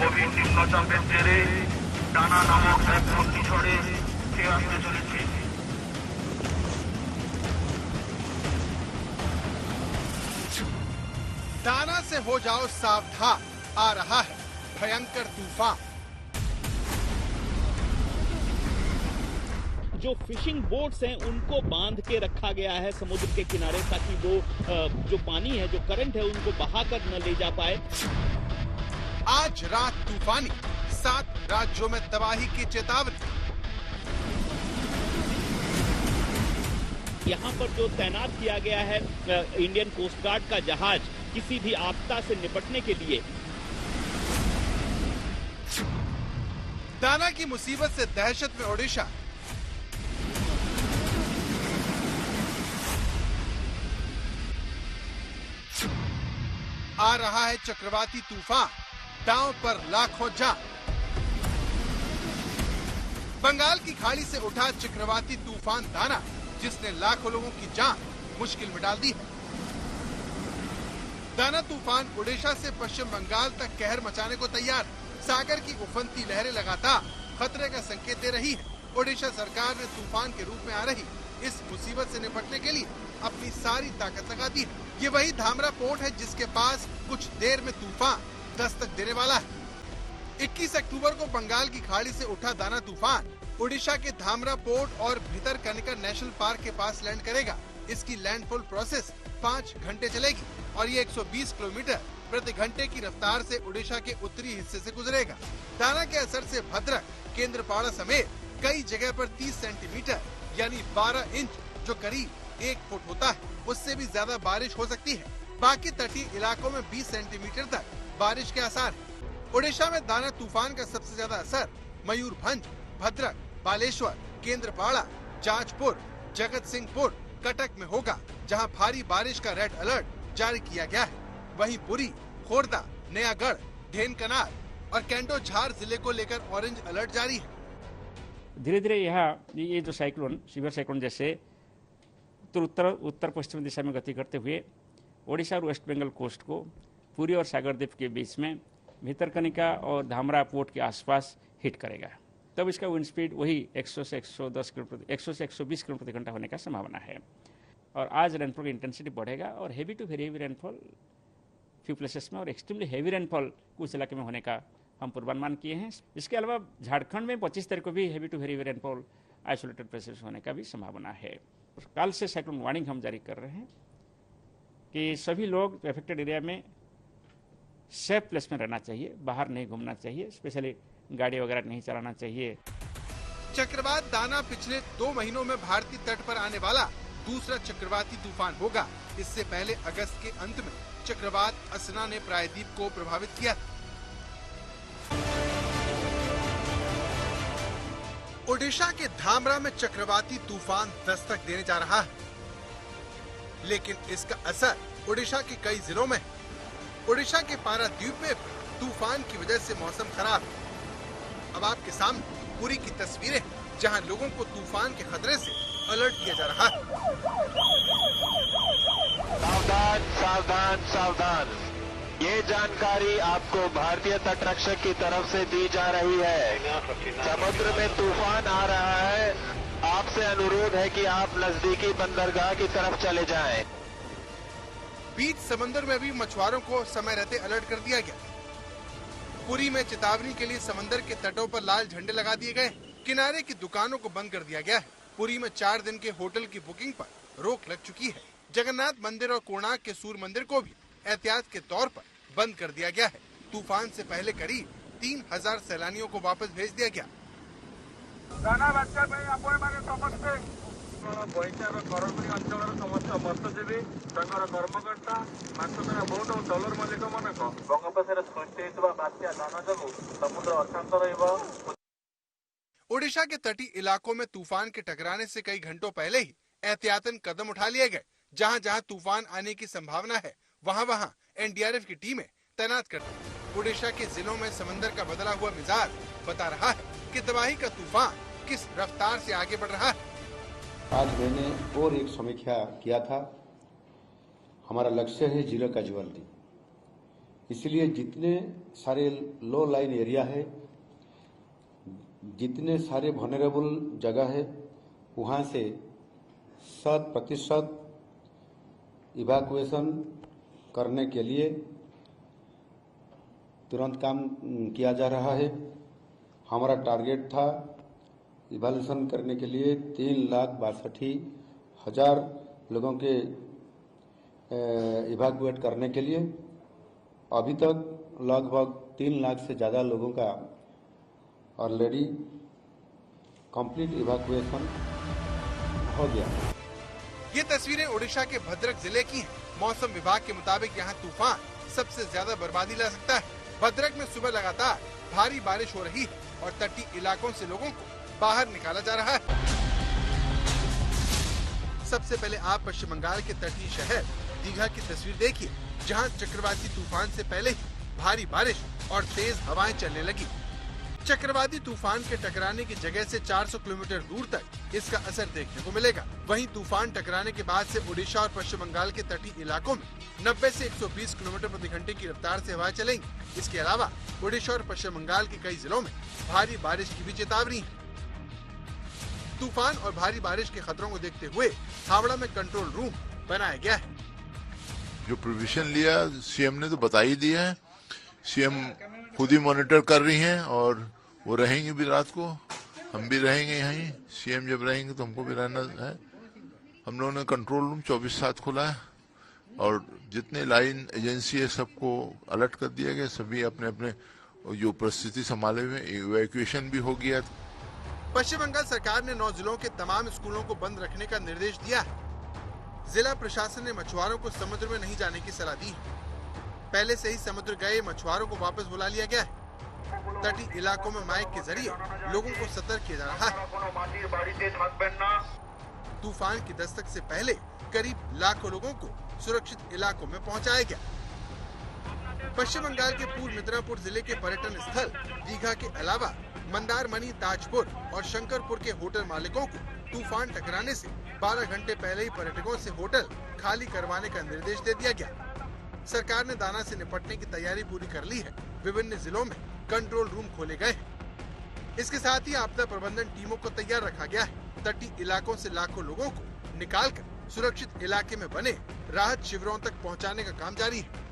গভীর নিম্নচাপের জেরে টানা নামক এক ঘূর্ণিঝড়ে খেয়ে আসতে চলেছে। दाना से हो जाओ सावधान, आ रहा है भयंकर तूफान। जो फिशिंग बोट्स हैं उनको बांध के रखा गया है समुद्र के किनारे, ताकि वो जो पानी है, जो करंट है, उनको बहाकर न ले जा पाए। आज रात तूफानी, 7 राज्यों में तबाही की चेतावनी। यहाँ पर जो तैनात किया गया है इंडियन कोस्ट गार्ड का जहाज, किसी भी आपदा से निपटने के लिए। दाना की मुसीबत से दहशत में ओडिशा। आ रहा है चक्रवाती तूफान, दांव पर लाखों जान। बंगाल की खाड़ी से उठा चक्रवाती तूफान दाना, जिसने लाखों लोगों की जान मुश्किल में डाल दी है। दाना तूफान ओडिशा से पश्चिम बंगाल तक कहर मचाने को तैयार। सागर की उफनती लहरें लगातार खतरे का संकेत दे रही है। ओडिशा सरकार ने तूफान के रूप में आ रही इस मुसीबत से निपटने के लिए अपनी सारी ताकत लगा दी है। ये वही धामरा पोर्ट है जिसके पास कुछ देर में तूफान दस्तक देने वाला है। 21 अक्टूबर को बंगाल की खाड़ी से उठा दाना तूफान ओडिशा के धामरा पोर्ट और भितरकनिका नेशनल पार्क के पास लैंड करेगा। इसकी लैंडफॉल प्रोसेस 5 घंटे चलेगी और ये 120 किलोमीटर प्रति घंटे की रफ्तार से ओडिशा के उत्तरी हिस्से से गुजरेगा। दाना के असर से भद्रक, केंद्रपाड़ा समेत कई जगह पर 30 सेंटीमीटर यानी 12 इंच, जो करीब 1 फुट होता है, उससे भी ज्यादा बारिश हो सकती है। बाकी तटीय इलाकों में 20 सेंटीमीटर तक बारिश के आसार है। ओडिशा में दाना तूफान का सबसे ज्यादा असर मयूरभंज, भद्रक, बालेश्वर, केंद्रपाड़ा, जाजपुर, जगत सिंहपुर, कटक में होगा, जहां भारी बारिश का रेड अलर्ट जारी किया गया है। वहीं पुरी, खोर्दा, नयागढ़, ढेनकनाल और कैंटो झार जिले को लेकर ऑरेंज अलर्ट जारी है। धीरे धीरे ये जो साइक्लोन, सीवियर साइक्लोन जैसे उत्तर पश्चिम दिशा में गति करते हुए ओडिशा और वेस्ट बंगाल कोस्ट को पुरी और सागर द्वीप के बीच में भितरकनिका और धामरा पोर्ट के आसपास हिट करेगा। तब इसका विंड स्पीड वही 100 से 110 किलोमीटर, 100 से 120 किलोमीटर प्रति घंटा होने का संभावना है। और आज रेनफॉल की इंटेंसिटी बढ़ेगा और heavy to very heavy rainfall few places में और एक्सट्रीमली हेवी रेनफॉल कुछ इलाके में होने का हम पूर्वानुमान किए हैं। इसके अलावा झारखंड में 25 तारीख को भी heavy to very heavy rainfall isolated places होने का भी संभावना है। कल से साइक्लोन वार्निंग हम जारी कर रहे हैं कि सभी लोग अफेक्टेड एरिया में सेफ प्लेस में रहना चाहिए, बाहर नहीं घूमना चाहिए, स्पेशली गाड़ी वगैरह नहीं चलाना चाहिए। चक्रवात दाना पिछले 2 महीनों में भारतीय तट पर आने वाला दूसरा चक्रवाती तूफान होगा। इससे पहले अगस्त के अंत में चक्रवात असना ने प्रायद्वीप को प्रभावित किया। ओडिशा के धामरा में चक्रवाती तूफान दस्तक देने जा रहा है, लेकिन इसका असर ओडिशा के कई जिलों में है। ओडिशा के पारादीप में तूफान की वजह से मौसम खराब है। अब आपके सामने पुरी की तस्वीरें, जहां लोगों को तूफान के खतरे से अलर्ट किया जा रहा है। सावधान सावधान सावधान, ये जानकारी आपको भारतीय तटरक्षक की तरफ से दी जा रही है। समुद्र में तूफान आ रहा है, आपसे अनुरोध है कि आप नजदीकी बंदरगाह की तरफ चले जाएं। बीच समंदर में भी मछुआरों को समय रहते अलर्ट कर दिया गया। पुरी में चेतावनी के लिए समंदर के तटों पर लाल झंडे लगा दिए गए। किनारे की दुकानों को बंद कर दिया गया है। पुरी में 4 दिन के होटल की बुकिंग पर रोक लग चुकी है। जगन्नाथ मंदिर और कोणार्क के सूर्य मंदिर को भी एहतियात के तौर पर बंद कर दिया गया है। तूफान से पहले करीब 3000 सैलानियों को वापस भेज दिया गया। ओडिशा के तटीय इलाकों में तूफान के टकराने से कई घंटों पहले ही एहतियातन कदम उठा लिए गए। जहां जहां तूफान आने की संभावना है, वहां एनडीआरएफ की टीमें तैनात कर दी। ओडिशा के जिलों में समंदर का बदला हुआ मिजाज बता रहा है कि तबाही का तूफान किस रफ्तार से आगे बढ़ रहा है। आज मैंने और एक समीक्षा किया था। हमारा लक्ष्य है 0 कैजुअल्टी। इसलिए जितने सारे लो लाइन एरिया है, जितने सारे वनरेबल जगह है, वहाँ से 100% इवैक्यूएशन करने के लिए तुरंत काम किया जा रहा है। हमारा टारगेट था इवैल्यूएशन करने के लिए 3,62,000 लोगों के इवैक्यूएट करने के लिए। अभी तक लगभग 3 लाख से ज़्यादा लोगों का ऑलरेडी कंप्लीट इवैक्यूएशन हो गया। ये तस्वीरें ओडिशा के भद्रक जिले की हैं। मौसम विभाग के मुताबिक यहाँ तूफान सबसे ज्यादा बर्बादी ला सकता है। भद्रक में सुबह लगातार भारी बारिश हो रही है और तटीय इलाकों से लोगों को बाहर निकाला जा रहा है। सबसे पहले आप पश्चिम बंगाल के तटीय शहर दीघा की तस्वीर देखिए, जहां चक्रवाती तूफान से पहले ही भारी बारिश और तेज हवाएं चलने लगी। चक्रवाती तूफान के टकराने की जगह से 400 किलोमीटर दूर तक इसका असर देखने को मिलेगा। वहीं तूफान टकराने के बाद से ओडिशा और पश्चिम बंगाल के तटीय इलाकों में 90 से 120 किलोमीटर प्रति घंटे की रफ्तार से हवाएं चलेंगी। इसके अलावा ओडिशा और पश्चिम बंगाल के कई जिलों में भारी बारिश की भी चेतावनी है। तूफान और भारी बारिश के खतरों को देखते हुए हावड़ा में कंट्रोल रूम बनाया गया है। जो प्रोविजन लिया सीएम ने तो बता ही दिया है। सीएम खुद ही मॉनिटर कर रही हैं और वो रहेंगे भी रात को, हम भी रहेंगे यहीं। सीएम जब रहेंगे तो हमको भी रहना है। हम लोगों ने कंट्रोल रूम 24/7 खोला है और जितने लाइन एजेंसी है सबको अलर्ट कर दिया गया। सभी अपने अपने जो परिस्थिति संभाले हुए, इवैक्यूएशन भी हो गया। पश्चिम बंगाल सरकार ने 9 जिलों के तमाम स्कूलों को बंद रखने का निर्देश दिया है। जिला प्रशासन ने मछुआरों को समुद्र में नहीं जाने की सलाह दी है। पहले से ही समुद्र गए मछुआरों को वापस बुला लिया गया है। तटीय इलाकों में माइक के जरिए लोगों को सतर्क किया जा रहा है। तूफान की दस्तक से पहले करीब लाखों लोगों को सुरक्षित इलाकों में पहुंचाया गया। पश्चिम बंगाल के पूर्व मिदनापुर जिले के पर्यटन स्थल दीघा के अलावा मंदारमनी, ताजपुर और शंकरपुर के होटल मालिकों को तूफान टकराने से 12 घंटे पहले ही पर्यटकों से होटल खाली करवाने का निर्देश दे दिया गया। सरकार ने दाना से निपटने की तैयारी पूरी कर ली है। विभिन्न जिलों में कंट्रोल रूम खोले गए हैं। इसके साथ ही आपदा प्रबंधन टीमों को तैयार रखा गया है। तटीय इलाकों से लाखों लोगों को निकालकर सुरक्षित इलाके में बने राहत शिविरों तक पहुंचाने का काम जारी है।